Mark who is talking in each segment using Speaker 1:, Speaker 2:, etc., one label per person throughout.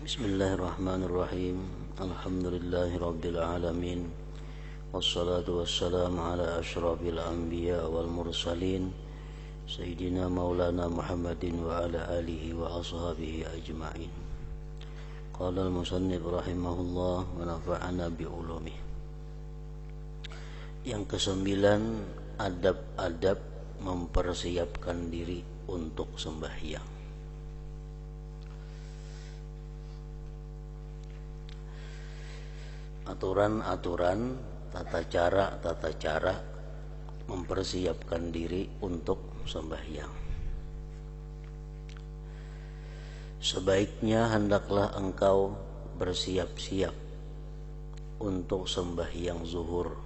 Speaker 1: Bismillahirrahmanirrahim. Alhamdulillahirabbil alamin. Wassalatu wassalamu ala asyrafil anbiya wal mursalin Sayyidina Maulana Muhammadin wa ala alihi wa ashabihi ajma'in. Qala al-musannif rahimahullah wa nafa'ana bi ulumih. Yang kesembilan, adab-adab mempersiapkan diri untuk sembahyang. Aturan-aturan, tata cara mempersiapkan diri untuk sembahyang. Sebaiknya hendaklah engkau bersiap-siap untuk sembahyang zuhur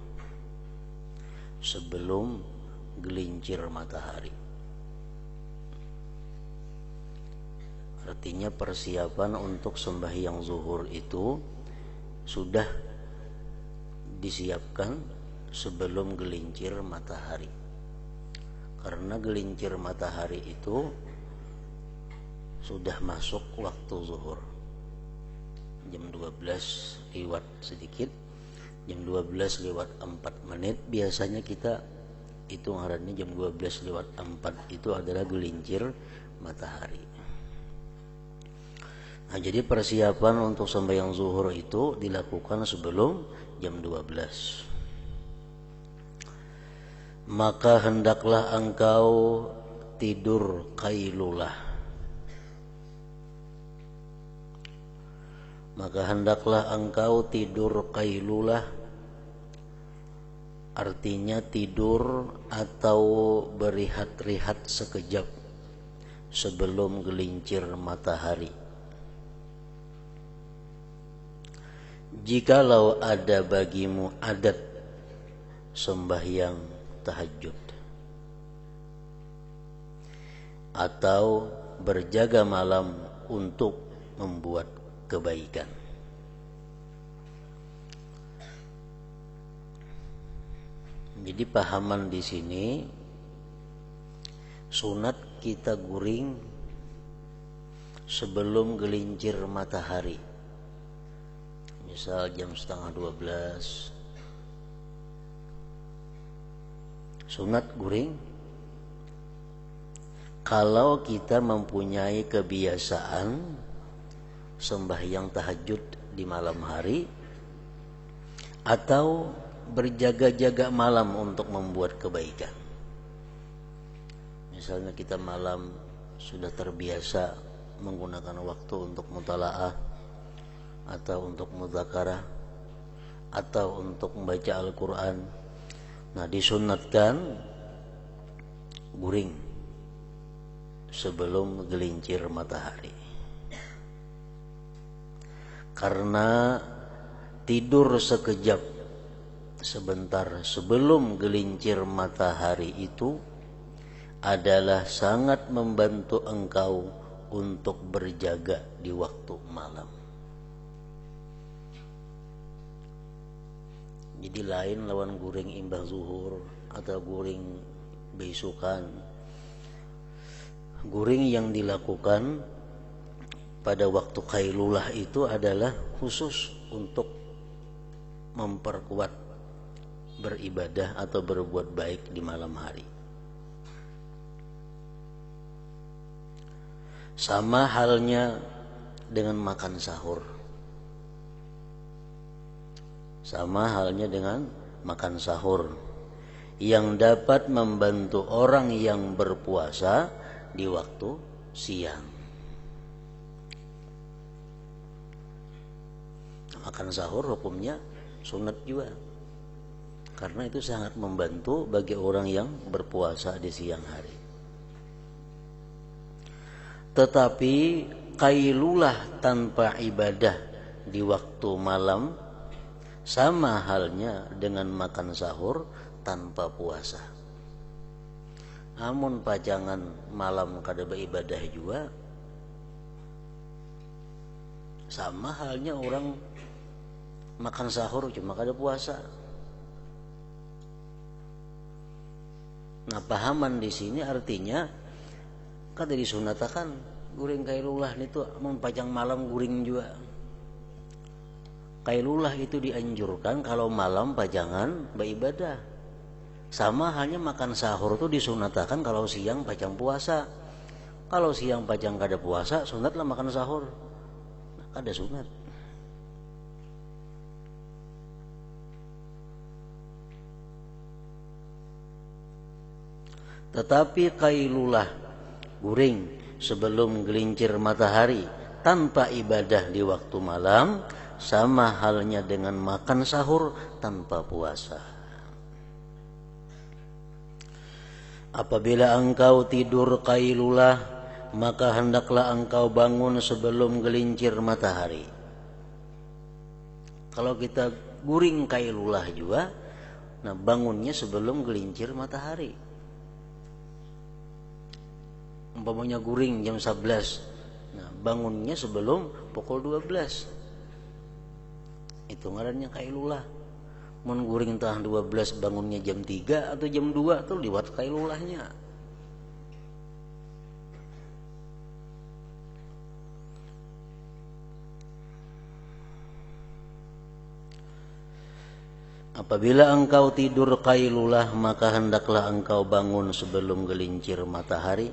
Speaker 1: sebelum gelincir matahari. Artinya persiapan untuk sembahyang zuhur itu sudah disiapkan sebelum gelincir matahari. Karena gelincir matahari itu sudah masuk waktu zuhur. Jam 12 lewat sedikit, jam 12 lewat 4 menit biasanya kita hitung ngarannya jam 12 lewat 4 itu adalah gelincir matahari. Nah, jadi persiapan untuk sembahyang zuhur itu dilakukan sebelum jam 12. Maka hendaklah engkau tidur qailulah. Artinya tidur atau berehat-rehat sekejap sebelum gelincir matahari. Jikalau ada bagimu adat sembahyang tahajud atau berjaga malam untuk membuat kebaikan. Jadi pahaman di sini sunat kita guring sebelum gelincir matahari. Misal jam 11:30 sunat guring. Kalau kita mempunyai kebiasaan sembahyang tahajud di malam hari atau berjaga-jaga malam untuk membuat kebaikan. Misalnya kita malam sudah terbiasa menggunakan waktu untuk mutalaah atau untuk mudzakarah atau untuk membaca Al-Quran. Nah, disunatkan guring sebelum gelincir matahari. Karena tidur sekejap sebentar sebelum gelincir matahari itu adalah sangat membantu engkau untuk berjaga di waktu malam. Jadi lain lawan guring imbah zuhur atau guring besukan. Guring yang dilakukan pada waktu qailulah itu adalah khusus untuk memperkuat beribadah atau berbuat baik di malam hari. Sama halnya dengan makan sahur. Yang dapat membantu orang yang berpuasa di waktu siang. Makan sahur hukumnya sunat juga, karena itu sangat membantu bagi orang yang berpuasa di siang hari. Tetapi qailulah tanpa ibadah di waktu malam sama halnya dengan makan sahur tanpa puasa. Amun pajangan malam kada beribadah juga, sama halnya orang makan sahur cuma kada puasa. Nah, pahaman di sini artinya kada disunatakan guring kailulah itu mun pajang malam guring juga. Kailulah itu dianjurkan kalau malam pajangan beribadah. Sama halnya makan sahur itu disunatakan kalau siang pajang puasa. Kalau siang pajang kada puasa, sunatlah makan sahur. Nah, kada sunat. Tetapi kailulah guring sebelum gelincir matahari tanpa ibadah di waktu malam sama halnya dengan makan sahur tanpa puasa. Apabila engkau tidur kailulah, maka hendaklah engkau bangun sebelum gelincir matahari. Kalau kita guring kailulah juga, nah bangunnya sebelum gelincir matahari. Umpamanya guring jam 11, nah bangunnya sebelum pukul 12. Itu ngarannya kailulah. Mun guring tah 12 bangunnya jam 3 atau jam 2 tuh liwat kailulahnya. Apabila engkau tidur kailulah, maka hendaklah engkau bangun sebelum gelincir matahari.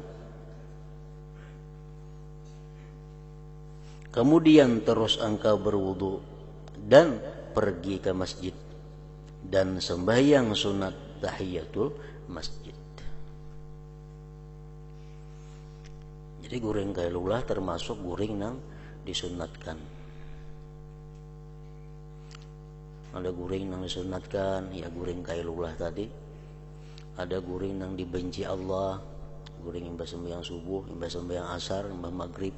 Speaker 1: Kemudian terus engkau berwudu dan pergi ke masjid dan sembahyang sunat tahiyatul masjid. Jadi guring kailulah termasuk guring nang disunatkan. Ada guring nang disunatkan, ya guring kailulah tadi. Ada guring nang dibenci Allah, guring imbas sembahyang subuh, imbas sembahyang asar, imbas maghrib.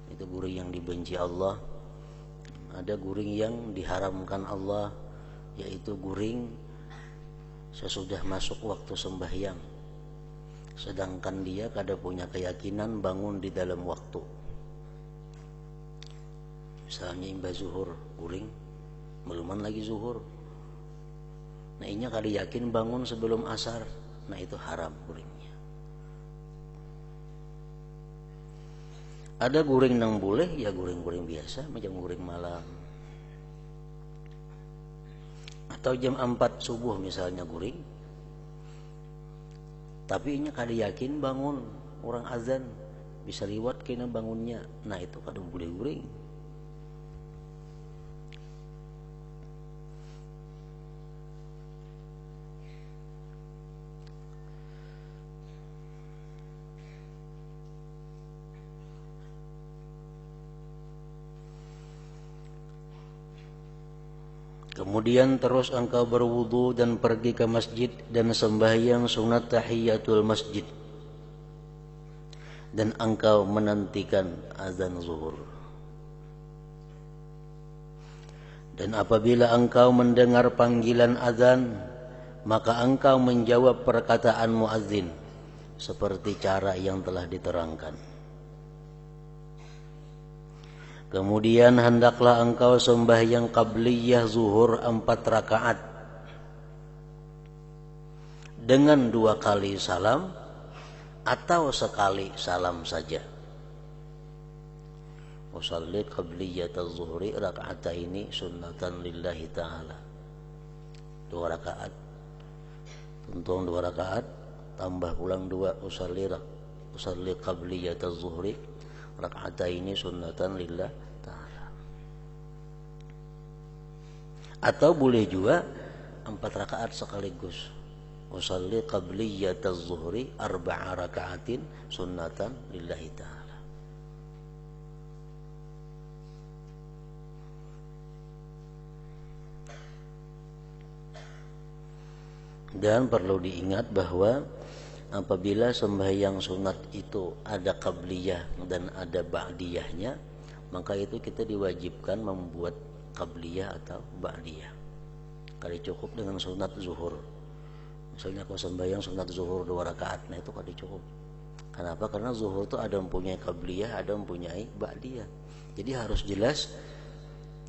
Speaker 1: Itu guring yang dibenci Allah. Ada guring yang diharamkan Allah, yaitu guring sesudah masuk waktu sembahyang, sedangkan dia kada punya keyakinan bangun di dalam waktu. Misalnya imbas zuhur guring, beluman lagi zuhur, nah inya kada yakin bangun sebelum asar, nah itu haram guringnya. Ada guring nang boleh, ya guring-guring biasa, macam guring malam. Atau jam 4 subuh misalnya guring, tapi inya kada yakin bangun, orang azan, bisa liwat kena bangunnya, nah itu kada boleh guring. Kemudian terus engkau berwudu dan pergi ke masjid dan sembahyang sunat tahiyatul masjid. Dan engkau menantikan azan zuhur. Dan apabila engkau mendengar panggilan azan, maka engkau menjawab perkataan muazzin seperti cara yang telah diterangkan. Kemudian hendaklah engkau sembahyang qabliyah zuhur 4 rakaat dengan 2 kali salam atau sekali salam saja. Usalli qabliyat az-zuhri raka'ataini sunnatan lillahi ta'ala. 2 rakaat. Tuntung 2 rakaat tambah ulang 2 usalli qabliyat az-zuhri raka'ataini sunnatan lillah ta'ala. Atau boleh juga 4 rakaat sekaligus. Usalli qabliyat az-zuhri 4 raka'atin sunnatan lillahi ta'ala. Dan perlu diingat bahwa apabila sembahyang sunat itu ada qabliyah dan ada ba'diyahnya, maka itu kita diwajibkan membuat qabliyah atau ba'diyah. Kali cukup dengan sunat zuhur. Misalnya kalau sembahyang sunat zuhur 2 rakaat, nah itu kali cukup. Kenapa? Karena zuhur itu ada mempunyai qabliyah, ada mempunyai ba'diyah. Jadi harus jelas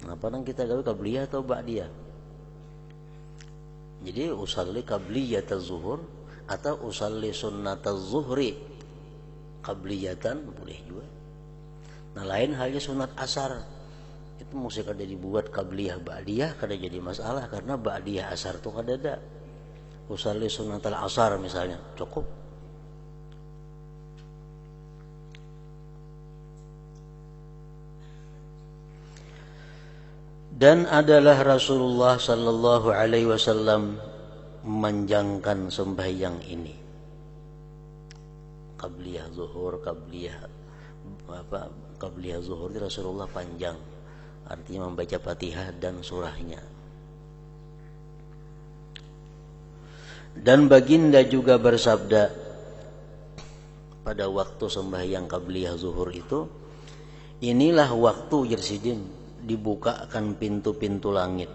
Speaker 1: apa yang kita gawe, qabliyah atau ba'diyah. Jadi usalli qabliyat az-zuhur atau usalli sunnat az-zuhri qabliyatan boleh juga. Nah lain halnya sunat asar, itu mesti kada dibuat qabliyah ba'diyah, kada jadi masalah karena ba'diyah asar itu kada ada. Usalli sunatal asar misalnya cukup. Dan adalah Rasulullah sallallahu alaihi wasallam memanjangkan sembahyang ini. Qabliyah zuhur, qabliyah zuhur di Rasulullah panjang. Artinya membaca Fatihah dan surahnya. Dan baginda juga bersabda pada waktu sembahyang qabliyah zuhur itu, inilah waktu Jersidin dibukakan pintu-pintu langit,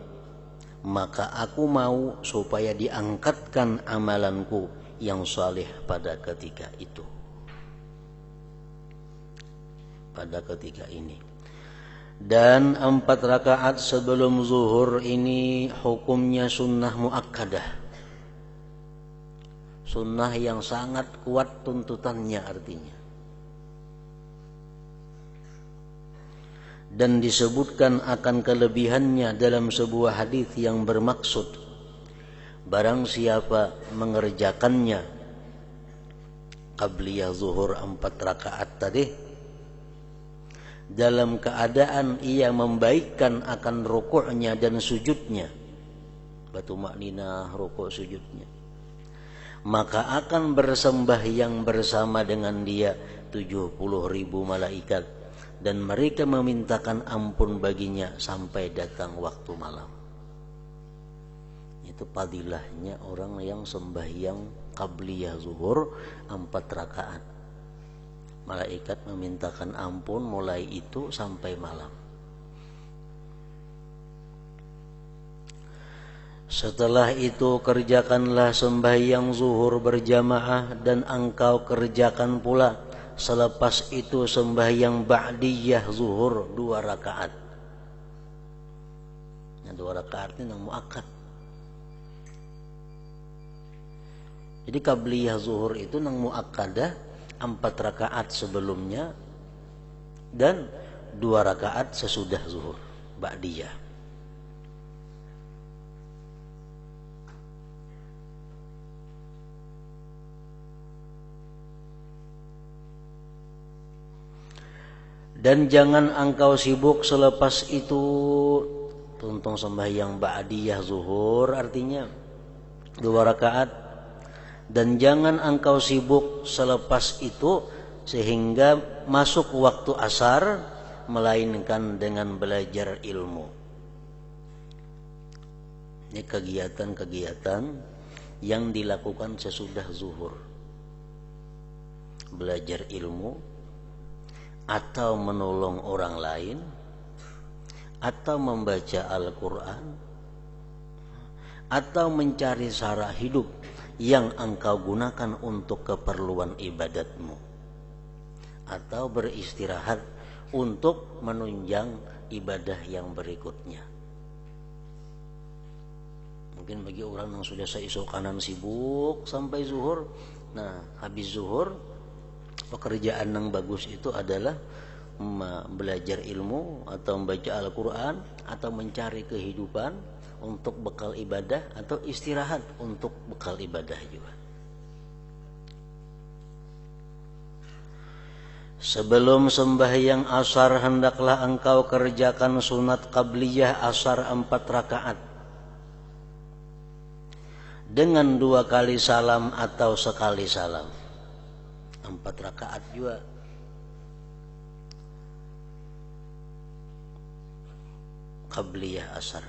Speaker 1: maka aku mau supaya diangkatkan amalanku yang saleh pada ketika itu, pada ketika ini. Dan 4 rakaat sebelum zuhur ini hukumnya sunnah muakkadah, sunnah yang sangat kuat tuntutannya artinya. Dan disebutkan akan kelebihannya dalam sebuah hadis yang bermaksud barang siapa mengerjakannya qabliyah zuhur 4 rakaat tadi dalam keadaan ia membaikkan akan rukuknya dan sujudnya, batu maknina rukuk sujudnya, maka akan bersembahyang bersama dengan dia 70.000 malaikat, dan mereka memintakan ampun baginya sampai datang waktu malam. Itu fadilahnya orang yang sembahyang qabliyah zuhur 4 rakaat. Malaikat memintakan ampun mulai itu sampai malam. Setelah itu kerjakanlah sembahyang zuhur berjamaah, dan engkau kerjakan pula selepas itu sembahyang ba'diyah zuhur 2 rakaat. Nah 2 rakaat ini yang muakkad. Jadi qabliyah zuhur itu nang muakkadah 4 rakaat sebelumnya dan 2 rakaat sesudah zuhur ba'diyah. Dan jangan engkau sibuk selepas itu tuntung sembahyang ba'diyah zuhur artinya 2 rakaat. Dan jangan engkau sibuk selepas itu sehingga masuk waktu asar, melainkan dengan belajar ilmu. Ini kegiatan-kegiatan yang dilakukan sesudah zuhur. Belajar ilmu, atau menolong orang lain, atau membaca Al-Quran, atau mencari cara hidup yang engkau gunakan untuk keperluan ibadatmu, atau beristirahat untuk menunjang ibadah yang berikutnya. Mungkin bagi orang yang sudah seisuk kanan sibuk sampai zuhur, nah habis zuhur pekerjaan yang bagus itu adalah belajar ilmu atau membaca Al-Quran atau mencari kehidupan untuk bekal ibadah, atau istirahat untuk bekal ibadah juga. Sebelum sembahyang asar hendaklah engkau kerjakan sunat qabliyah asar 4 rakaat dengan 2 kali salam atau sekali salam. 4 rakaat juga. Qabliyah asar.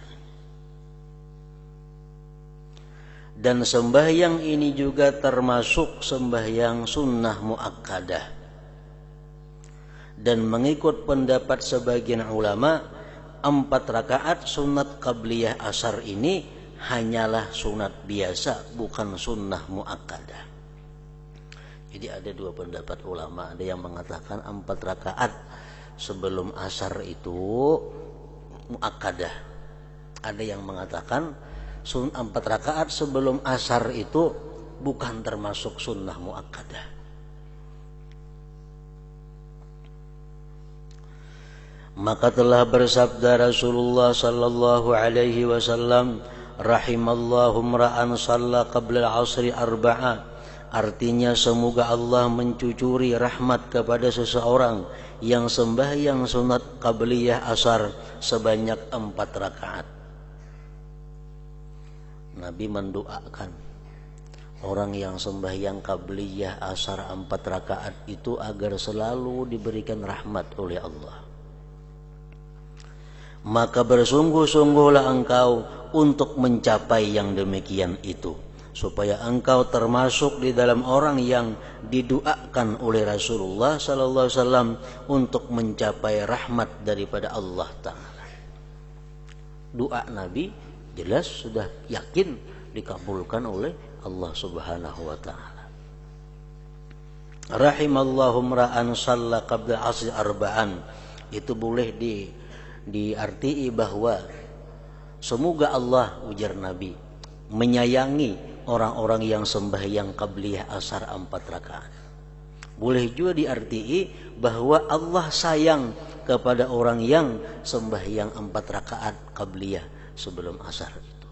Speaker 1: Dan sembahyang ini juga termasuk sembahyang sunnah muakkadah. Dan mengikut pendapat sebagian ulama, 4 rakaat sunat qabliyah asar ini hanyalah sunat biasa, bukan sunnah muakkadah. Jadi ada 2 pendapat ulama. Ada yang mengatakan 4 rakaat sebelum asar itu muakkadah. Ada yang mengatakan 4 rakaat sebelum asar itu bukan termasuk sunnah muakkadah. Maka telah bersabda Rasulullah sallallahu alaihi wasallam, rahimallahu mra'an shalla qabla al-'asri arba'a. Artinya semoga Allah mencucuri rahmat kepada seseorang yang sembahyang sunat qabliyah asar sebanyak 4 rakaat. Nabi mendoakan orang yang sembahyang qabliyah asar 4 rakaat itu agar selalu diberikan rahmat oleh Allah. Maka bersungguh-sungguhlah engkau untuk mencapai yang demikian itu, supaya engkau termasuk di dalam orang yang didoakan oleh Rasulullah sallallahu alaihi wasallam untuk mencapai rahmat daripada Allah Ta'ala. Doa Nabi jelas sudah yakin dikabulkan oleh Allah Subhanahu wa Ta'ala. Rahimallahu mra'an shalla qabla asri arba'an, itu boleh diartii bahwa semoga Allah, ujar Nabi, menyayangi orang-orang yang sembahyang qabliyah asar 4 rakaat. Boleh juga diartii bahwa Allah sayang kepada orang yang sembahyang 4 rakaat qabliyah sebelum asar itu.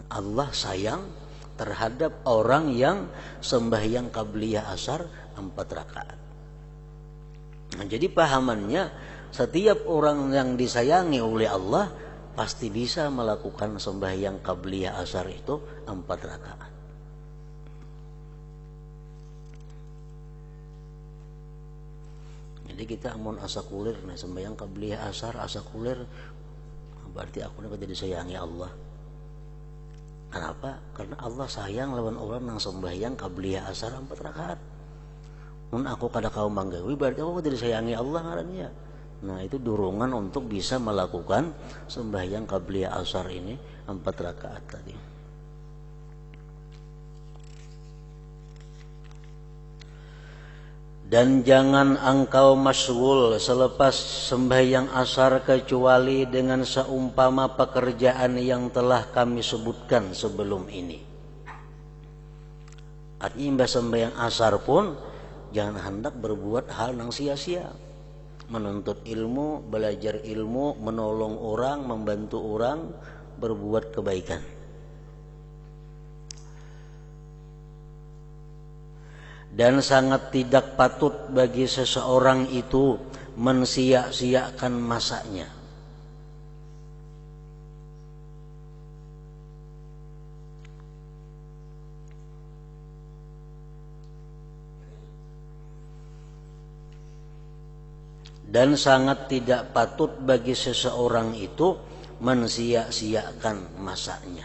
Speaker 1: Allah sayang terhadap orang yang sembahyang qabliyah asar 4 rakaat. Nah, jadi pahamannya setiap orang yang disayangi oleh Allah pasti bisa melakukan sembahyang qabliyah asar itu 4 rakaat. Jadi kita amun asa kulir, nah sembahyang qabliyah asar asa kulir, berarti aku nak jadi sayangi Allah. Kenapa? Karena Allah sayang lawan orang yang sembahyang qabliyah asar 4 rakaat. Mun aku kada kau manggawi, berarti aku jadi sayangi Allah ngarannya. Nah, itu dorongan untuk bisa melakukan sembahyang qabliyah asar ini 4 rakaat tadi. Dan jangan engkau masyghul selepas sembahyang asar kecuali dengan seumpama pekerjaan yang telah kami sebutkan sebelum ini. Artinya mbah sembahyang asar pun jangan hendak berbuat hal yang sia-sia. Menuntut ilmu, belajar ilmu, menolong orang, membantu orang, berbuat kebaikan. Dan sangat tidak patut bagi seseorang itu mensia-siakan masanya. Dan sangat tidak patut bagi seseorang itu mensia-siakan masanya.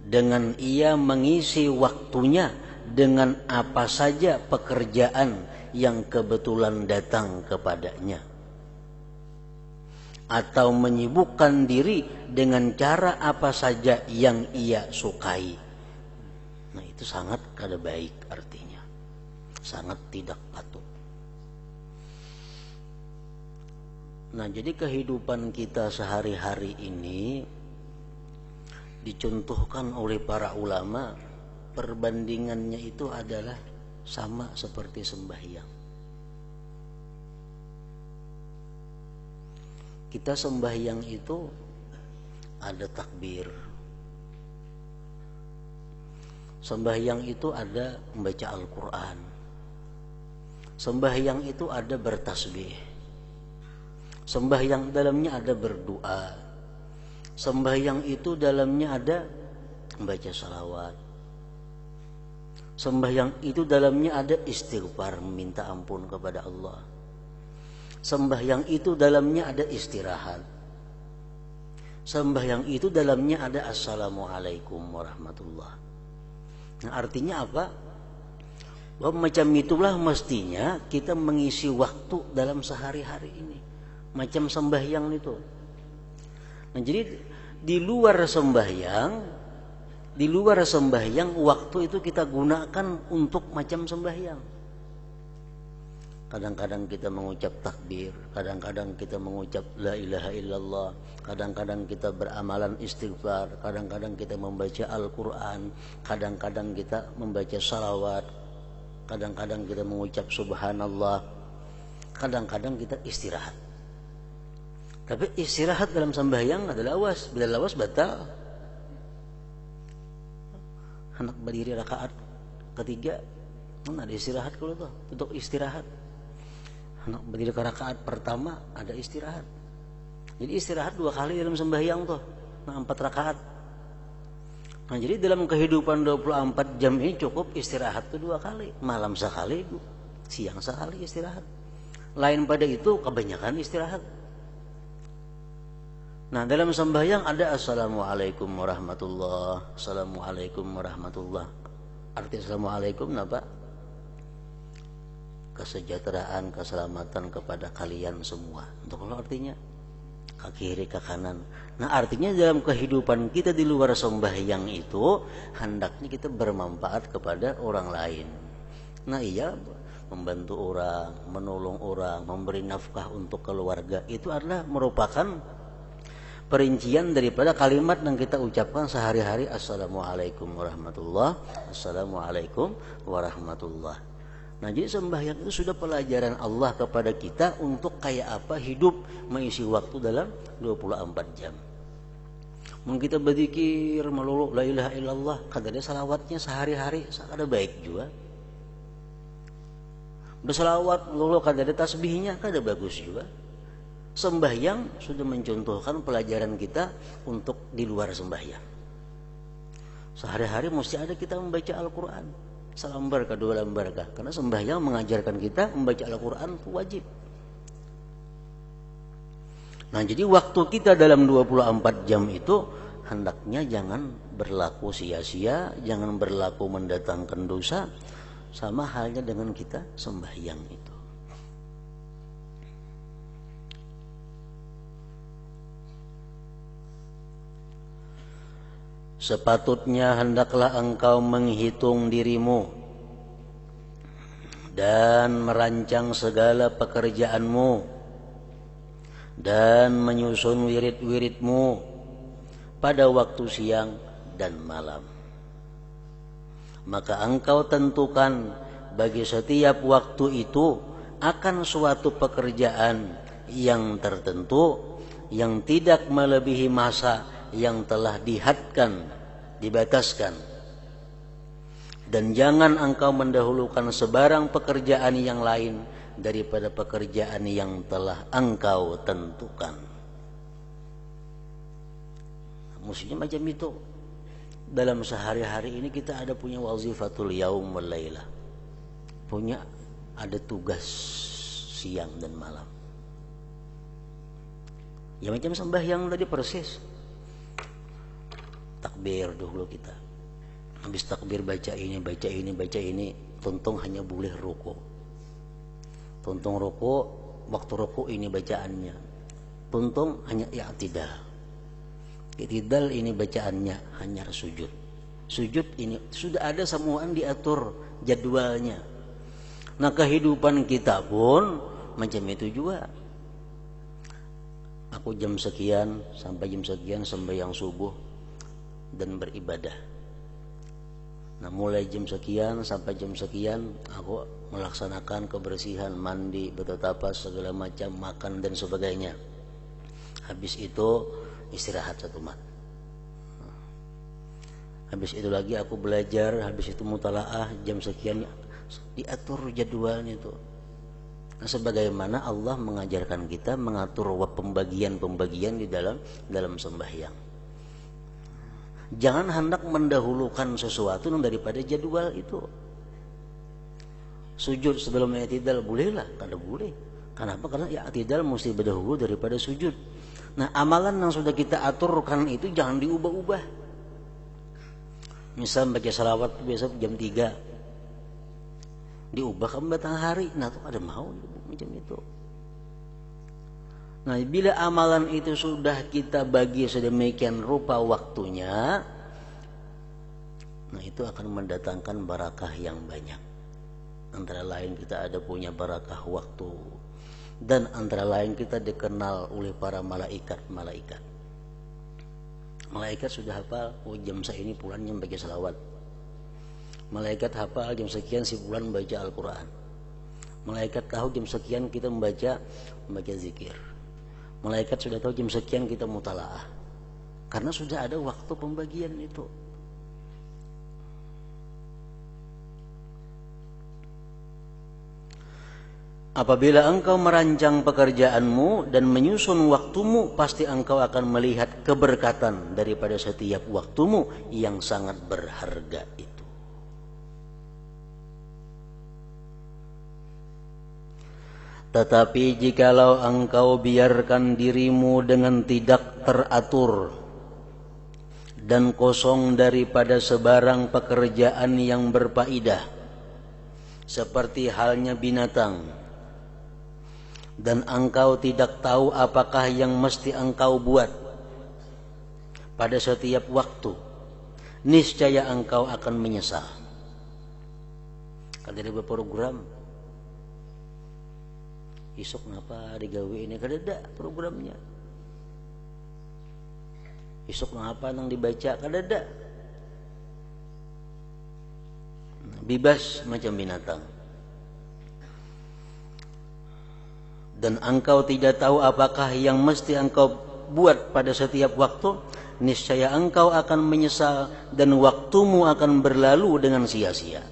Speaker 1: Dengan ia mengisi waktunya dengan apa saja pekerjaan yang kebetulan datang kepadanya, atau menyibukkan diri dengan cara apa saja yang ia sukai. Nah, itu sangat kada baik artinya. Sangat tidak patut. Nah, jadi kehidupan kita sehari-hari ini dicontohkan oleh para ulama, perbandingannya itu adalah sama seperti sembahyang. Kita sembahyang itu ada takbir. Sembahyang itu ada membaca Al-Quran. Sembahyang itu ada bertasbih. Sembahyang dalamnya ada berdoa. Sembahyang itu dalamnya ada membaca salawat. Sembahyang itu dalamnya ada istighfar, meminta ampun kepada Allah. Sembahyang itu dalamnya ada istirahat. Sembahyang itu dalamnya ada assalamualaikum warahmatullahi. Nah, artinya apa? Bahwa macam itulah mestinya kita mengisi waktu dalam sehari-hari ini. Macam sembahyang itu. Nah, jadi di luar sembahyang waktu itu kita gunakan untuk macam sembahyang. Kadang-kadang kita mengucap takbir, kadang-kadang kita mengucap la ilaha illallah, kadang-kadang kita beramalan istighfar, kadang-kadang kita membaca Al-Quran, kadang-kadang kita membaca salawat, kadang-kadang kita mengucap subhanallah, kadang-kadang kita istirahat. Tapi istirahat dalam sembahyang adalah lawas, bila lawas batal. Hendak berdiri rakaat ketiga, ada istirahat kalau tuh, untuk istirahat. Hendak berdiri ke rakaat pertama ada istirahat. Jadi istirahat 2 kali dalam sembahyang tuh, 4 rakaat. Nah jadi dalam kehidupan 24 jam ini cukup istirahat tuh 2 kali, malam sekali, siang sekali istirahat. Lain pada itu kebanyakan istirahat. Nah dalam sembahyang ada assalamualaikum warahmatullah, assalamualaikum warahmatullah. Arti assalamualaikum apa? Kesejahteraan, keselamatan kepada kalian semua. Untuk kalau artinya ke kiri ke kanan. Nah artinya dalam kehidupan kita di luar sembahyang itu hendaknya kita bermanfaat kepada orang lain. Nah iya, membantu orang, menolong orang, memberi nafkah untuk keluarga, itu adalah merupakan perincian daripada kalimat yang kita ucapkan sehari-hari. Assalamualaikum warahmatullah, assalamualaikum warahmatullah. Nah jadi sembahyang itu sudah pelajaran Allah kepada kita untuk kayak apa hidup mengisi waktu dalam 24 jam. Mungkin kita berzikir melulu la ilaha illallah, kadang salawatnya sehari-hari ada baik juga. Bersalawat melulu kadang tasbihnya kada bagus juga. Sembahyang sudah mencontohkan pelajaran kita untuk di luar sembahyang. Sehari-hari mesti ada kita membaca Al-Quran. Salam barakah, 2 lembar barakah. Karena sembahyang mengajarkan kita membaca Al-Quran itu wajib. Nah jadi waktu kita dalam 24 jam itu hendaknya jangan berlaku sia-sia, jangan berlaku mendatangkan dosa, sama halnya dengan kita sembahyang itu. Sepatutnya hendaklah engkau menghitung dirimu dan merancang segala pekerjaanmu dan menyusun wirid-wiridmu pada waktu siang dan malam. Maka engkau tentukan bagi setiap waktu itu akan suatu pekerjaan yang tertentu yang tidak melebihi masa yang telah dihadkan, dibataskan. Dan jangan engkau mendahulukan sebarang pekerjaan yang lain daripada pekerjaan yang telah engkau tentukan. Maksudnya macam itu. Dalam sehari-hari ini kita ada punya wazifatul yaum wal lailah. Punya ada tugas siang dan malam. Ya macam sembahyang tadi persis. Takbir dulu kita, habis takbir baca ini, baca ini, baca ini. Tuntung hanya boleh ruku. Tuntung ruku, waktu ruku ini bacaannya. Tuntung hanya i'tidal. I'tidal ini bacaannya, hanya sujud. Sujud ini sudah ada semuaan diatur jadwalnya. Nah kehidupan kita pun macam itu juga. Aku jam sekian sampai jam sekian sembahyang subuh dan beribadah. Nah mulai jam sekian sampai jam sekian aku melaksanakan kebersihan, mandi, bertatapas, segala macam, makan dan sebagainya. Habis itu istirahat 1 mat. Habis itu lagi aku belajar, habis itu mutalaah jam sekian, diatur jadwalnya itu. Nah, sebagaimana Allah mengajarkan kita mengatur pembagian-pembagian di dalam sembahyang. Jangan hendak mendahulukan sesuatu daripada jadwal itu. Sujud sebelum i'tidal bolehlah, kada boleh. Kenapa? Karena i'tidal mesti berdahulu daripada sujud. Nah, amalan yang sudah kita aturkan itu jangan diubah-ubah. Misal baca salawat besok jam 3, diubah ke batang hari. Nah, itu ada mau macam itu. Nah, bila amalan itu sudah kita bagi sedemikian rupa waktunya, nah itu akan mendatangkan barakah yang banyak. Antara lain kita ada punya barakah waktu, dan antara lain kita dikenal oleh para malaikat. Malaikat sudah hafal, oh jam ini bulannya baca salawat. Malaikat hafal jam sekian si bulan baca Al-Quran. Malaikat tahu jam sekian kita membaca zikir. Malaikat sudah tahu jam sekian kita mutalaah. Karena sudah ada waktu pembagian itu. Apabila engkau merancang pekerjaanmu dan menyusun waktumu, pasti engkau akan melihat keberkatan daripada setiap waktumu yang sangat berharga itu. Tetapi jikalau engkau biarkan dirimu dengan tidak teratur dan kosong daripada sebarang pekerjaan yang berfaedah, seperti halnya binatang, dan engkau tidak tahu apakah yang mesti engkau buat pada setiap waktu, niscaya engkau akan menyesal. Kada ada berprogram, isuk ngapa digawe ini, kada ada programnya. Isuk ngapa nang dibaca, kada ada. Bebas macam binatang. Dan engkau tidak tahu apakah yang mesti engkau buat pada setiap waktu, niscaya engkau akan menyesal dan waktumu akan berlalu dengan sia-sia.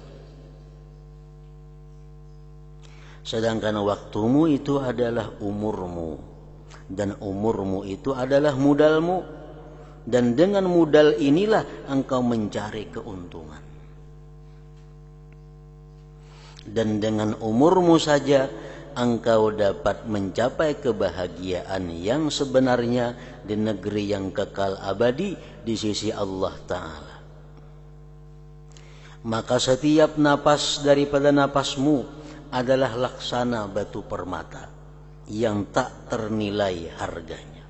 Speaker 1: Sedangkan waktumu itu adalah umurmu, dan umurmu itu adalah modalmu, dan dengan modal inilah engkau mencari keuntungan. Dan dengan umurmu saja engkau dapat mencapai kebahagiaan yang sebenarnya di negeri yang kekal abadi di sisi Allah Ta'ala. Maka setiap napas daripada napasmu adalah laksana batu permata yang tak ternilai harganya.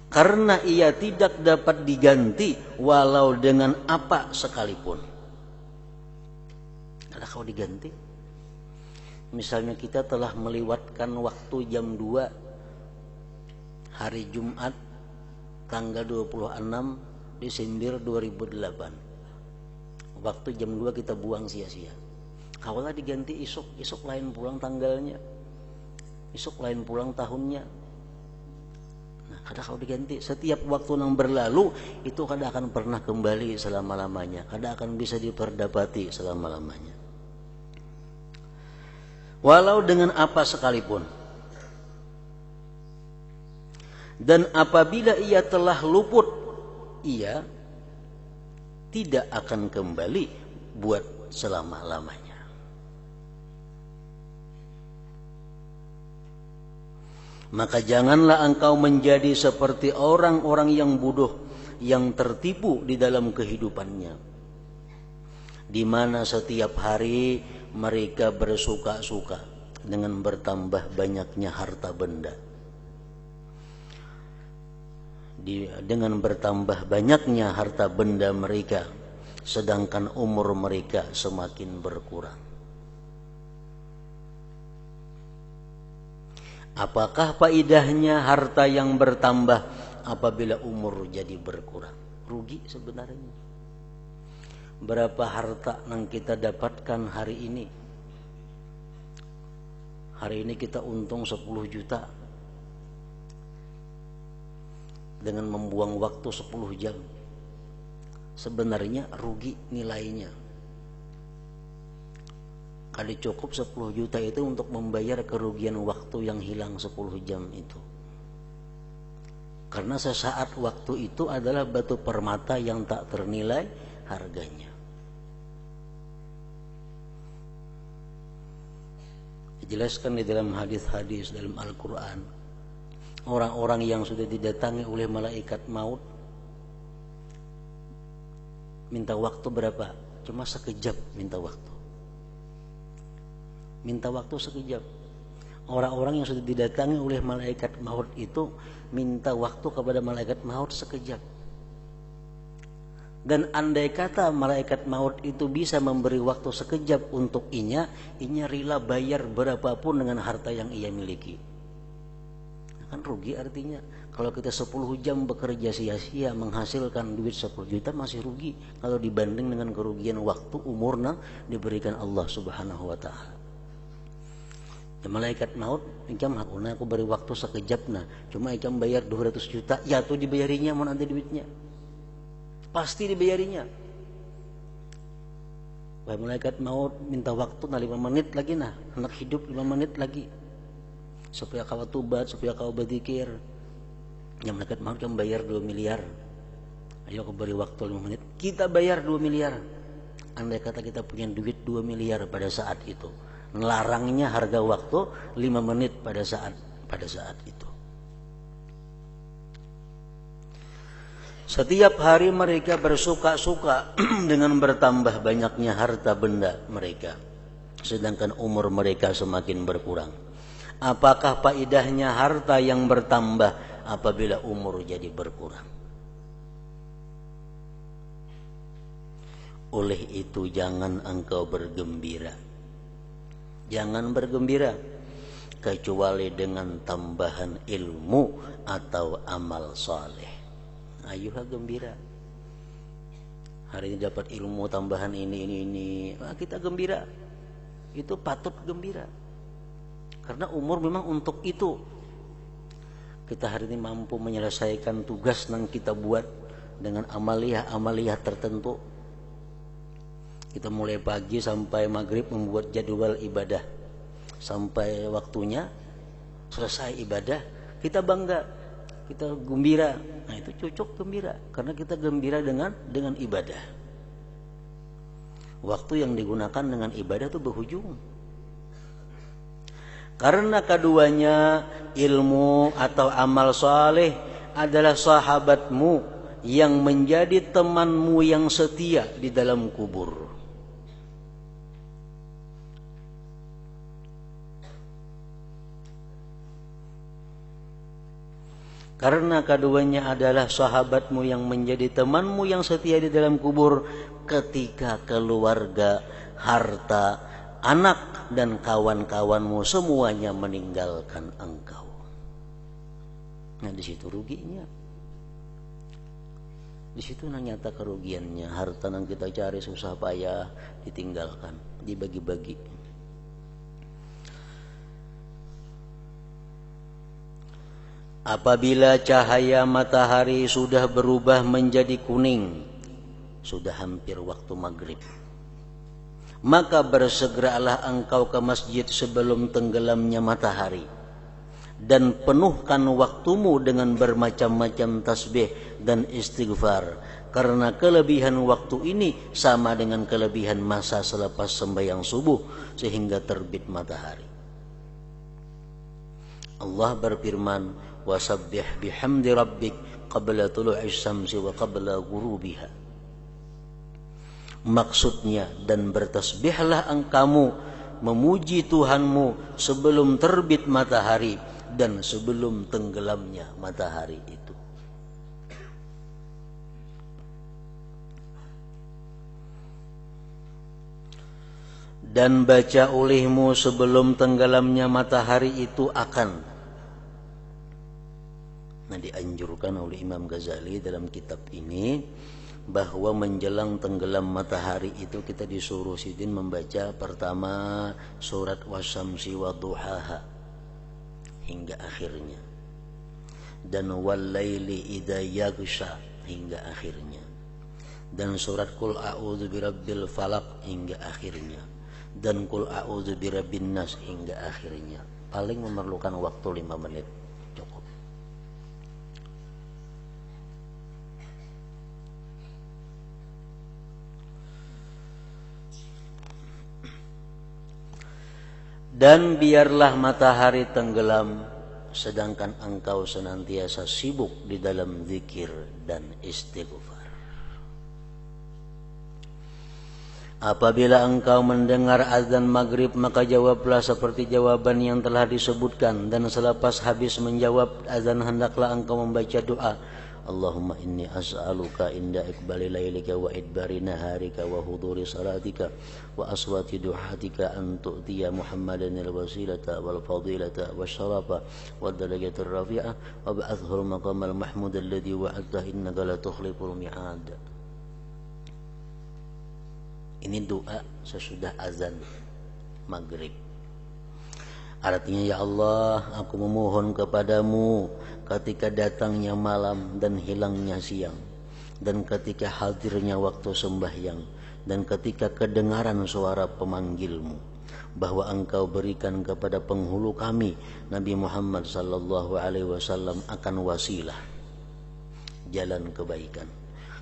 Speaker 1: Karena ia tidak dapat diganti walau dengan apa sekalipun. Kada kau diganti. Misalnya kita telah melewatkan waktu jam 2 hari Jumat tanggal 26 Desember 2008. Waktu jam 2 kita buang sia-sia. Kaulah diganti isuk lain pulang tanggalnya, isuk lain pulang tahunnya. Nah, kada kau diganti. Setiap waktu yang berlalu itu kada akan pernah kembali selama-lamanya, kada akan bisa diperdapati selama-lamanya. Walau dengan apa sekalipun. Dan apabila ia telah luput, ia tidak akan kembali buat selama-lamanya. Maka janganlah engkau menjadi seperti orang-orang yang bodoh, yang tertipu di dalam kehidupannya, di mana setiap hari mereka bersuka-suka dengan bertambah banyaknya harta benda. Dengan bertambah banyaknya harta benda mereka, sedangkan umur mereka semakin berkurang. Apakah faedahnya harta yang bertambah apabila umur jadi berkurang? Rugi sebenarnya. Berapa harta yang kita dapatkan hari ini? Hari ini kita untung 10 juta dengan membuang waktu 10 jam. Sebenarnya rugi nilainya. Kali cukup 10 juta itu untuk membayar kerugian waktu yang hilang 10 jam itu. Karena sesaat waktu itu adalah batu permata yang tak ternilai harganya. Dijelaskan di dalam hadis-hadis dalam Al-Quran, orang-orang yang sudah didatangi oleh malaikat maut minta waktu berapa? Cuma sekejap minta waktu. Minta waktu sekejap. Orang-orang yang sudah didatangi oleh malaikat maut itu minta waktu kepada malaikat maut sekejap. Dan andai kata malaikat maut itu bisa memberi waktu sekejap untuk inya rela bayar berapapun dengan harta yang ia miliki. Kan rugi artinya. Kalau kita 10 jam bekerja sia-sia menghasilkan duit 10 juta masih rugi kalau dibanding dengan kerugian waktu umurna diberikan Allah Subhanahu wa taala. Ya, malaikat maut ikam hakuna aku beri waktu sekejap nah, cuma ikam bayar 200 juta, ya tuh dibayarinya mau nanti duitnya. Pasti dibayarinya. Wah, malaikat maut minta waktu 5 menit lagi nah, hendak hidup 5 menit lagi. Supaya kau tobat, supaya kau berzikir. Yang malaikat maut yang bayar 2 miliar. Ayo aku beri waktu 5 menit. Kita bayar 2 miliar. Andai kata kita punya duit 2 miliar pada saat itu. Larangnya harga waktu 5 menit pada saat itu. Setiap hari mereka bersuka-suka dengan bertambah banyaknya harta benda mereka. Sedangkan umur mereka semakin berkurang. Apakah faedahnya harta yang bertambah apabila umur jadi berkurang? Oleh itu jangan engkau bergembira. Jangan bergembira kecuali dengan tambahan ilmu atau amal saleh. Ayuha gembira. Hari ini dapat ilmu tambahan ini. Nah, kita gembira. Itu patut gembira. Karena umur memang untuk itu. Kita hari ini mampu menyelesaikan tugas yang kita buat dengan amaliyah tertentu. Kita mulai pagi sampai maghrib membuat jadwal ibadah. Sampai waktunya selesai ibadah, kita bangga. Kita gembira. Nah, itu cocok gembira karena kita gembira dengan ibadah. Waktu yang digunakan dengan ibadah itu berujung. Karena keduanya ilmu atau amal saleh adalah sahabatmu yang menjadi temanmu yang setia di dalam kubur. Karena keduanya adalah sahabatmu yang menjadi temanmu yang setia di dalam kubur ketika keluarga, harta, anak dan kawan-kawanmu semuanya meninggalkan engkau. Nah, di situ ruginya. Di situ nyata kerugiannya. Harta yang kita cari susah payah ditinggalkan, dibagi-bagi. Apabila cahaya matahari sudah berubah menjadi kuning, sudah hampir waktu maghrib, maka bersegeralah engkau ke masjid sebelum tenggelamnya matahari, dan penuhkan waktumu dengan bermacam-macam tasbih dan istighfar, karena kelebihan waktu ini sama dengan kelebihan masa selepas sembahyang subuh sehingga terbit matahari. Allah berfirman, wasabbih bihamdi rabbik qabla tulu'is syamsi wa qabla ghurubiha. Maksudnya, dan bertasbihlah engkamu memuji Tuhanmu sebelum terbit matahari dan sebelum tenggelamnya matahari itu. Dan baca olehmu sebelum tenggelamnya matahari itu akan dianjurkan oleh Imam Ghazali dalam kitab ini, bahwa menjelang tenggelam matahari itu kita disuruh sidin membaca pertama surat wasyamsi waduhaha hingga akhirnya, dan walaili idza yaghsha hingga akhirnya, dan surat qul a'udzu birabbil falaq hingga akhirnya, dan qul a'udzu birabbin nas hingga akhirnya. Paling memerlukan waktu 5 menit. Dan biarlah matahari tenggelam sedangkan engkau senantiasa sibuk di dalam zikir dan istighfar. Apabila engkau mendengar azan maghrib, maka jawablah seperti jawaban yang telah disebutkan, dan selepas habis menjawab azan hendaklah engkau membaca doa, Allahumma inni as'aluka inda iqbali lailika wa idbari naharika wa huduri salatika wa aswati duhatika an tu'tiya Muhammadan al-wasilata wal fadilata wasyarafa wad darajatir rafi'ah wa ba'athu al-maqamal mahmud alladhi wa'adta innaka la tukhliful mi'ad. Ini doa sesudah azan maghrib. Artinya, ya Allah, aku memohon kepadamu ketika datangnya malam dan hilangnya siang, dan ketika hadirnya waktu sembahyang, dan ketika kedengaran suara pemanggilmu, bahwa engkau berikan kepada penghulu kami Nabi Muhammad sallallahu alaihi wasallam akan wasilah, jalan kebaikan,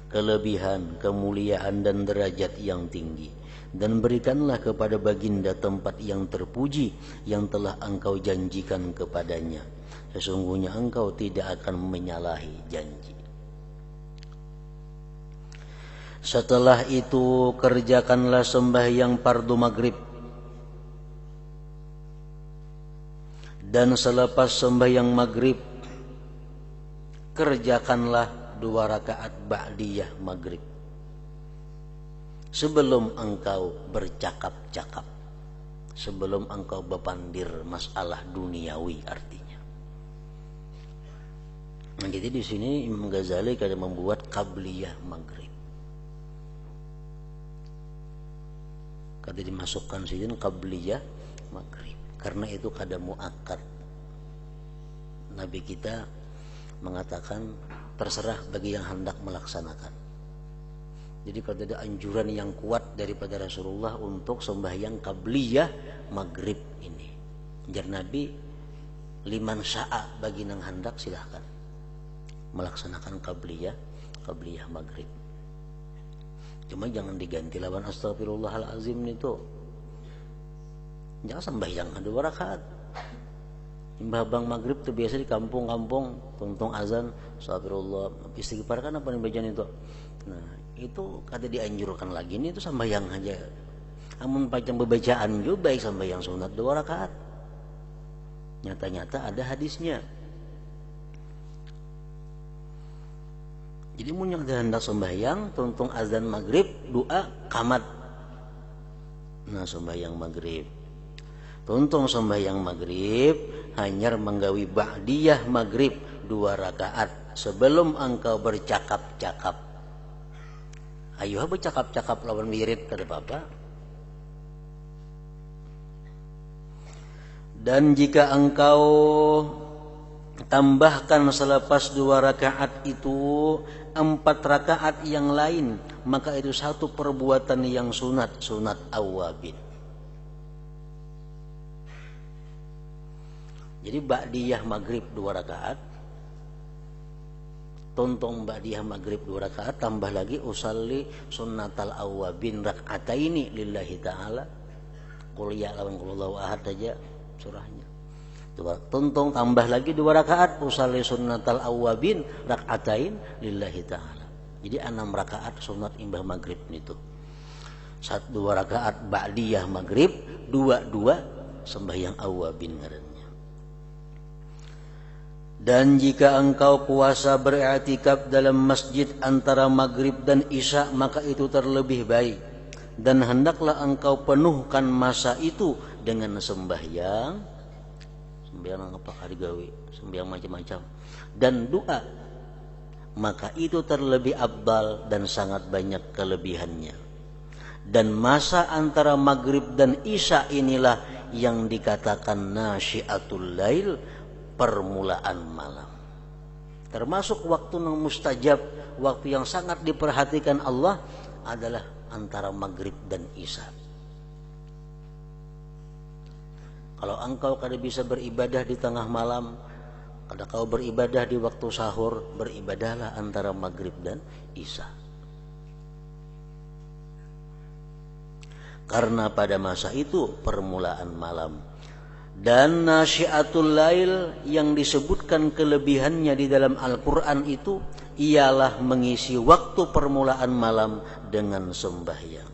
Speaker 1: kelebihan, kemuliaan dan derajat yang tinggi, dan berikanlah kepada baginda tempat yang terpuji yang telah engkau janjikan kepadanya. Sesungguhnya engkau tidak akan menyalahi janji. Setelah itu kerjakanlah sembahyang fardu maghrib, dan selepas sembahyang maghrib kerjakanlah 2 rakaat ba'diyah maghrib sebelum engkau bercakap-cakap, sebelum engkau berpandir masalah duniawi artinya. Nah, jadi di sini Imam Ghazali kadang membuat qabliyah maghrib. Kata dimasukkan sini qabliyah maghrib karena itu kada muakkad. Nabi kita mengatakan terserah bagi yang hendak melaksanakan. Jadi kalau ada anjuran yang kuat daripada Rasulullah untuk sembahyang qabliyah maghrib ini. Jar Nabi, liman sya'a, bagi nang hendak silahkan melaksanakan qabliyah maghrib. Cuma jangan diganti lawan astagfirullahalazim itu. Jangan sembahyang 2 rakaat. Imbang maghrib tuh biasa di kampung-kampung tungtung azan astagfirullah istighfar kan apa nih bacaan itu. Nah, itu kada dianjurkan lagi, ini itu sembahyang aja. Amun panjang bebacaan juga baik sembahyang sunat 2 rakaat. Nyata-nyata ada hadisnya. Jadi mun yang hendak sembahyang tungtung azan maghrib doa qamat. Nah, sembahyang maghrib. Tuntung sembahyang maghrib hanya menggawi ba'diyah maghrib 2 rakaat sebelum engkau bercakap-cakap. Ayo bercakap-cakap lawan wirid kada apa-apa. Dan jika engkau tambahkan selepas 2 rakaat itu 4 rakaat yang lain, maka itu satu perbuatan yang sunat awwabin. Jadi ba'diyah maghrib 2 rakaat, tontong ba'diyah maghrib 2 rakaat, tambah lagi usalli sunnatal awwabin rak'ataini lillahi ta'ala. Qul ya lawan qulullahu ahad aja surahnya. Tontong tambah lagi 2 rakaat usalli sunnatal awwabin rak'atain lillahi ta'ala. Jadi 6 rakaat sunat imbah maghrib itu. 2 rakaat ba'diyah maghrib, 2 sembahyang awwabin ngarannya. Dan jika engkau puasa beriktikaf dalam masjid antara maghrib dan isya, maka itu terlebih baik. Dan hendaklah engkau penuhkan masa itu dengan sembahyang apa kali gawe, sembahyang macam-macam, dan doa. Maka itu terlebih afdal dan sangat banyak kelebihannya. Dan masa antara maghrib dan isya inilah yang dikatakan nasyiatul lail, permulaan malam. Termasuk waktu yang mustajab, waktu yang sangat diperhatikan Allah adalah antara maghrib dan isya. Kalau engkau kada bisa beribadah di tengah malam, kada kau beribadah di waktu sahur, beribadahlah antara maghrib dan isya. Karena pada masa itu permulaan malam. Dan nasyiatul lail yang disebutkan kelebihannya di dalam Al-Quran itu ialah mengisi waktu permulaan malam dengan sembahyang.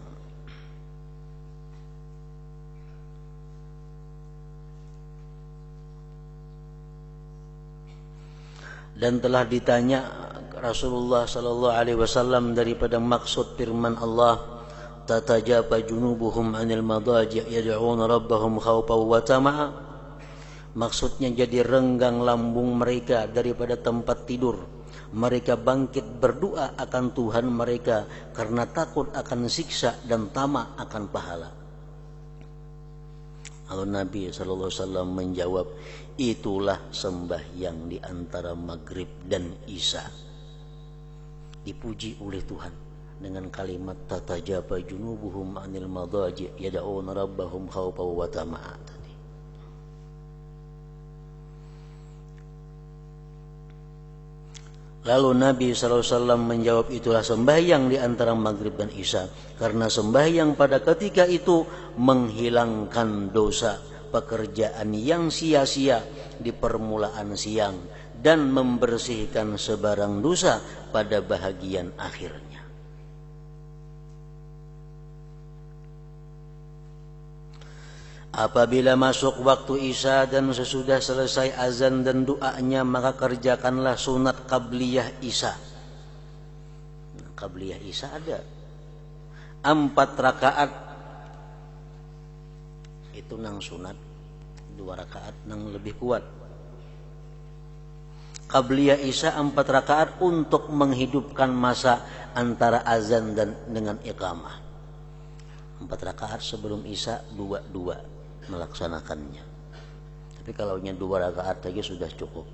Speaker 1: Dan telah ditanya Rasulullah sallallahu alaihi wasallam daripada maksud firman Allah, tatajafa junubuhum 'anil madaji' yad'una rabbahum khaufan wa tama'a. Maksudnya jadi renggang lambung mereka daripada tempat tidur. Mereka bangkit berdoa akan Tuhan mereka karena takut akan siksa dan tamak akan pahala. Lalu Nabi SAW menjawab, itulah sembahyang di antara maghrib dan isya. Dipuji oleh Tuhan dengan kalimat tatajafa junubuhum 'anil madaji' yad'una rabbahum khaufan wa tama'a. Lalu Nabi SAW menjawab, itulah sembahyang di antara maghrib dan isya. Karena sembahyang pada ketika itu menghilangkan dosa pekerjaan yang sia-sia di permulaan siang dan membersihkan sebarang dosa pada bahagian akhirnya. Apabila masuk waktu isya dan sesudah selesai azan dan doanya, maka kerjakanlah sunat qabliyah isya. Qabliyah isya ada 4 rakaat. Itu nang sunat, 2 rakaat nang lebih kuat. Qabliyah isya 4 rakaat untuk menghidupkan masa antara azan dan dengan iqamah. 4 rakaat sebelum isya, 2 melaksanakannya. Tapi kalau 2 rakaat saja sudah cukup.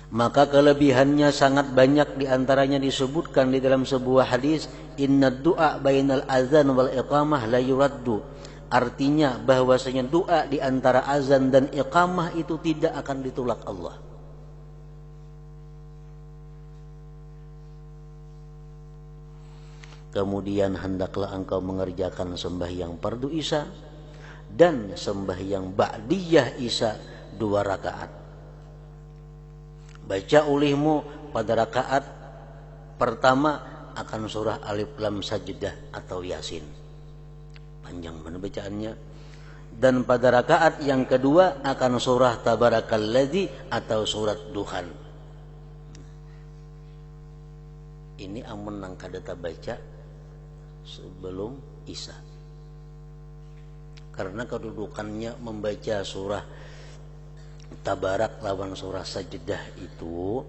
Speaker 1: Maka kelebihannya sangat banyak, diantaranya disebutkan di dalam sebuah hadis, inna du'a bainal azan wal iqamah la yuraddu. Artinya bahwasanya doa di antara azan dan iqamah itu tidak akan ditolak Allah. Kemudian hendaklah engkau mengerjakan sembahyang fardu isya dan sembahyang ba'diyah isya 2 rakaat. Baca olehmu pada rakaat pertama akan surah Alif Lam Sajdah atau Yasin. Panjang mana bacaannya. Dan pada rakaat yang kedua akan surah Tabarakalladzi atau surat Duhan. Ini amun nang kadeta baca sebelum isya. Karena kedudukannya membaca surah Tabarak lawan surah Sajdah itu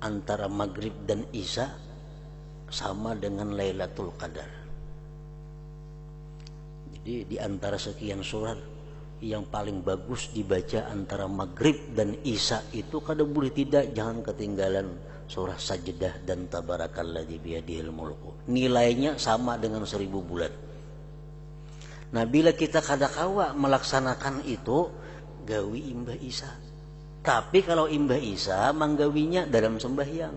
Speaker 1: antara maghrib dan isya sama dengan Lailatul Qadar. Jadi di antara sekian surat yang paling bagus dibaca antara maghrib dan isya itu kada boleh tidak jangan ketinggalan surah Sajdah dan Tabarakalladzi biyadihil mulku. Nilainya sama dengan 1000 bulan. Nah, bila kita kada kawa melaksanakan itu, gawi imbah isya. Tapi kalau imbah isya manggawinya dalam sembahyang.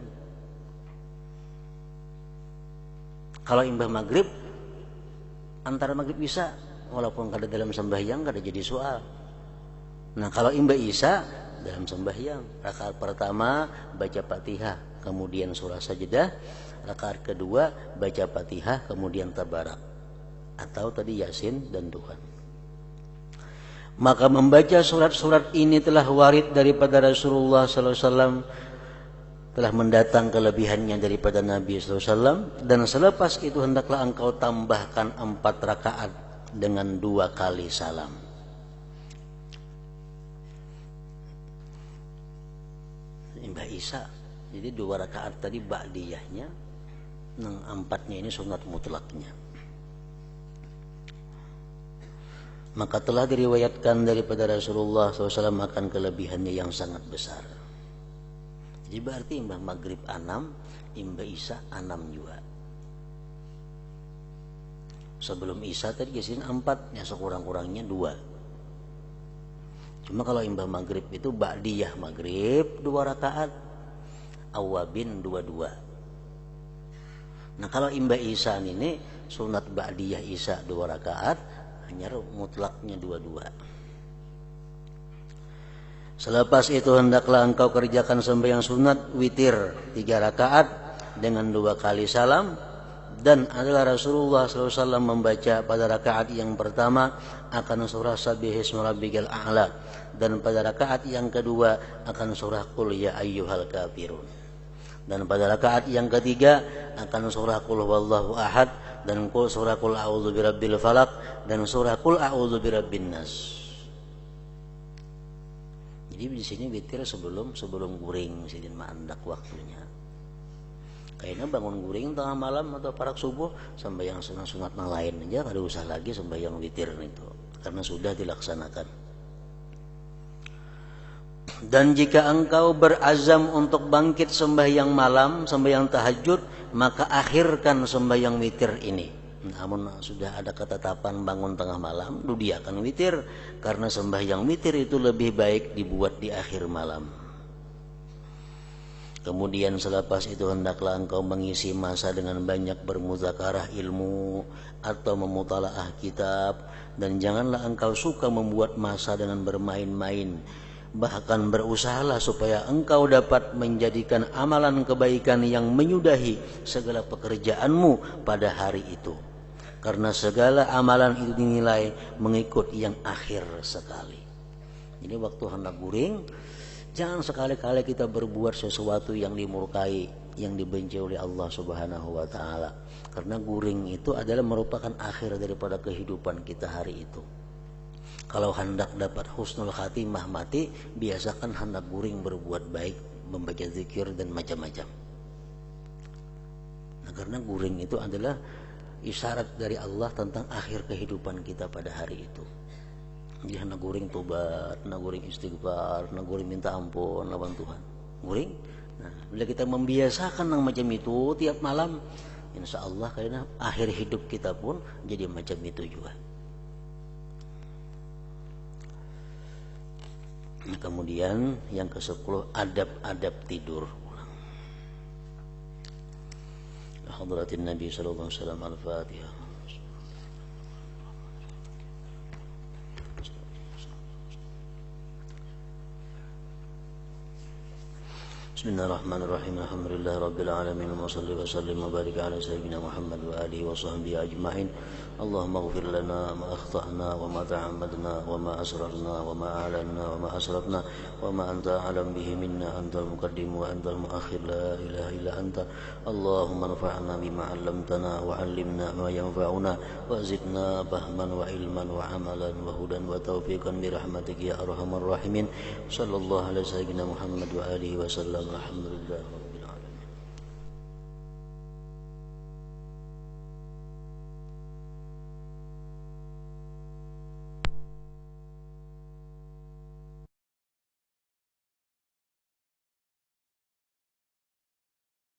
Speaker 1: Kalau imbah maghrib, antara maghrib isya, walaupun kada dalam sembahyang kada jadi soal. Nah, kalau imbah isya dalam sembahyang, rakaat pertama baca Fatihah, kemudian surah Sajdah, rakaat kedua baca Fatihah, kemudian Tabarak. Atau tadi Yasin dan Duhan. Maka membaca surat-surat ini telah warid daripada Rasulullah SAW, telah mendatang kelebihannya daripada Nabi SAW. Dan selepas itu hendaklah engkau tambahkan 4 rakaat dengan 2 kali salam. Imbah isya, jadi 2 rakaat tadi ba'diyahnya, yang 4-nya ini sunat mutlaknya. Maka telah diriwayatkan daripada Rasulullah SAW akan kelebihannya yang sangat besar. Jadi berarti imbah maghrib 6, imbah isya 6 juga. Sebelum isya tadi Yasin 4, ya sekurang-kurangnya 2. Cuma kalau imbah maghrib itu ba'diyah maghrib 2 rakaat, awabin 2. Nah kalau imbah isya ini sunat ba'diyah isya 2 rakaat, hanya mutlaknya 2. Selepas itu hendaklah engkau kerjakan sembahyang sunat witir 3 rakaat dengan 2 kali salam. Dan adalah Rasulullah SAW membaca pada rakaat yang pertama akan surah Sabbihisma Rabbikal A'la, dan pada rakaat yang kedua akan surah Qul Ya Ayyuhal Kafirun. Dan pada rakaat yang ketiga akan surah Qul Huwallahu Ahad dan surah Qul A'udzu Birabbil Falaq dan surah Qul A'udzu Birabbin Nas. Jadi di sini witir sebelum guring sidin mandak waktunya. Kayaknya bangun guring tengah malam atau parak subuh sembahyang sunat-sunat yang lain aja, kada usah lagi sembahyang witir itu karena sudah dilaksanakan. Dan jika engkau berazam untuk bangkit sembahyang malam, sembahyang tahajud, maka akhirkan sembahyang witir ini. Namun sudah ada ketetapan bangun tengah malam, dudiakan witir, karena sembahyang witir itu lebih baik dibuat di akhir malam. Kemudian selepas itu hendaklah engkau mengisi masa dengan banyak bermuzakarah ilmu atau memutalaah kitab, dan janganlah engkau suka membuat masa dengan bermain-main. Bahkan berusahalah supaya engkau dapat menjadikan amalan kebaikan yang menyudahi segala pekerjaanmu pada hari itu. Karena segala amalan itu dinilai mengikut yang akhir sekali. Jadi waktu hendak guring, jangan sekali-kali kita berbuat sesuatu yang dimurkai, yang dibenci oleh Allah Subhanahu wa taala. Karena guring itu adalah merupakan akhir daripada kehidupan kita hari itu. Kalau hendak dapat husnul khatimah mati, biasakan hendak guring berbuat baik, membaca zikir dan macam-macam. Nah, karena guring itu adalah isyarat dari Allah tentang akhir kehidupan kita pada hari itu. Jadi hendak guring tobat, hendak guring istighfar, hendak guring minta ampun lawan Tuhan. Guring. Nah, bila kita membiasakan yang macam itu tiap malam, insya Allah karena akhir hidup kita pun jadi macam itu juga. Nah, kemudian yang ke-10 adab-adab tidur. Hadratin Nabi sallallahu alaihi wasallam al-Fatihah. Bismillahirrahmanirrahim. Alhamdulillahirabbil alamin. Wa shalli wa sallim wa barik ala sayyidina Muhammad wa alihi wa sahbihi ajma'in. Allahumma ighfir lana ma akhtana wa ma ta'ammadna wa ma asrarna wa ma a'lanna wa ma asrafna wa ma anta a'lam bihi minna, antal muqaddim wa antal muakhir, la ilaha illa anta. Allahumma anfa'na bima 'allamtana wa 'allimna ma yanfa'una wa zidna fahman wa ilman wa 'amalan wa hudan wa taufiqan bi rahmatika ya arhamar rahimin. Sallallahu alaihi sayyidina Muhammad wa alihi wa sallam. Alhamdulillah.